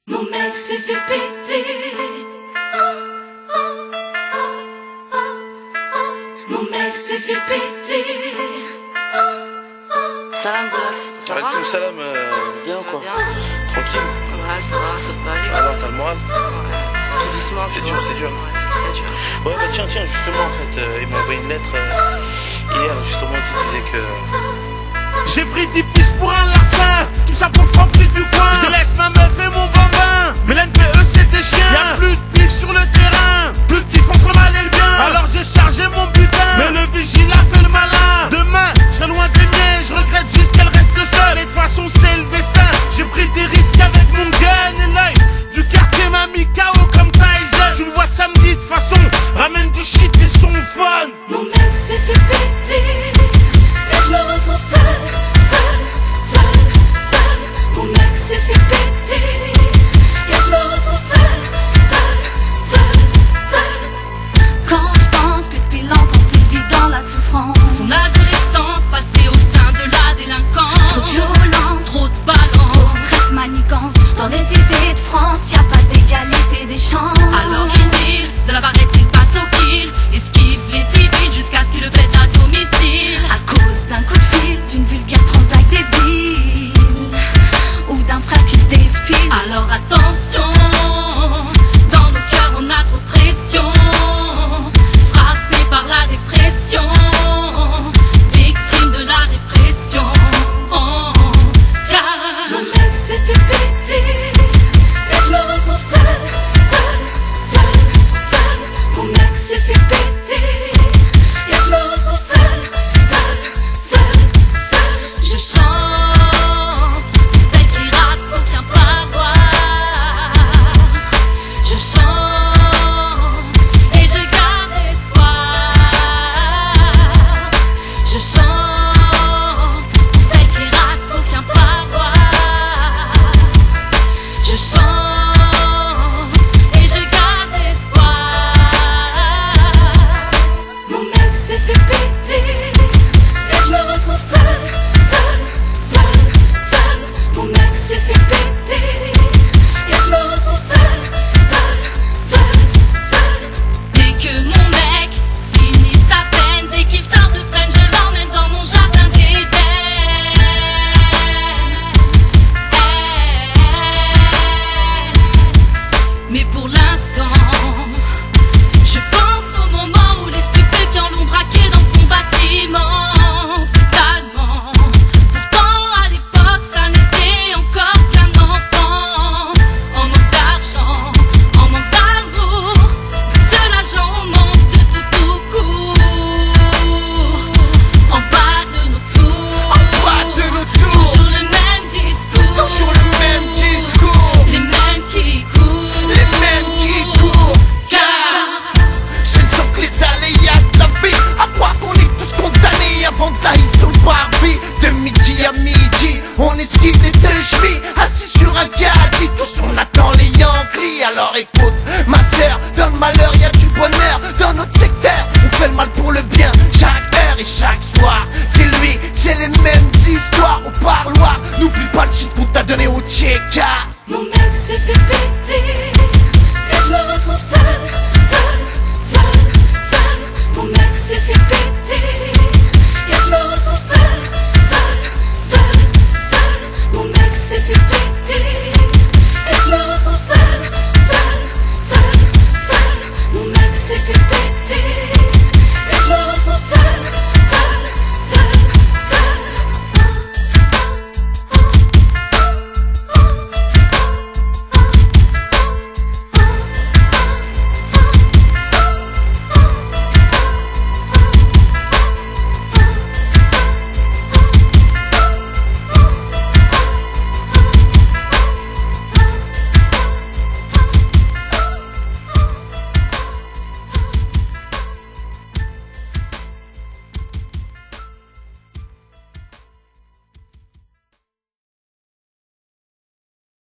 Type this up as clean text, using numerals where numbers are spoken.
Mon mec s'est fait péter. Mon mec s'est fait péter. Salam Blax, ça va? Salam, bien ou quoi? Tranquille? Ouais, ça va, ça peut aller. Alors t'as le moral? Ouais, tout doucement. C'est dur, c'est dur. Ouais, c'est très dur. Ouais, bah tiens, justement, en fait, il m'a envoyé une lettre hier, justement, qui disait que... J'ai pris 10 pistes pour un larcin, tout ça pour le franc-prix du coin. Je laisse ma meuf et mon bambin, mais l'NPE c'est des chiens. Y'a plus de pif sur le terrain, plus de pif entre le mal et le bien. Alors j'ai chargé mon butin, mais le vigile a fait le malin. Demain, je serai loin des miens, je regrette juste qu'elle reste seule. Et de toute façon c'est le destin, j'ai pris des risques avec mon gun. Et l'œil du quartier m'a mis KO comme Tyson. Tu le vois samedi, de toute façon, ramène du shit et son fun. Mon mec s'est fait péter, et je me retrouve seule. Mon mec s'est fait péter, et je me retrouve seule. Quand je pense que depuis l'enfance il vit dans la souffrance, son adolescence passée au sein de la délinquance. Trop de violence, trop de balance, trop de stress, manigance. Dans les idées de France, y a pas d'égalité des chances. Alors il tire de la barrette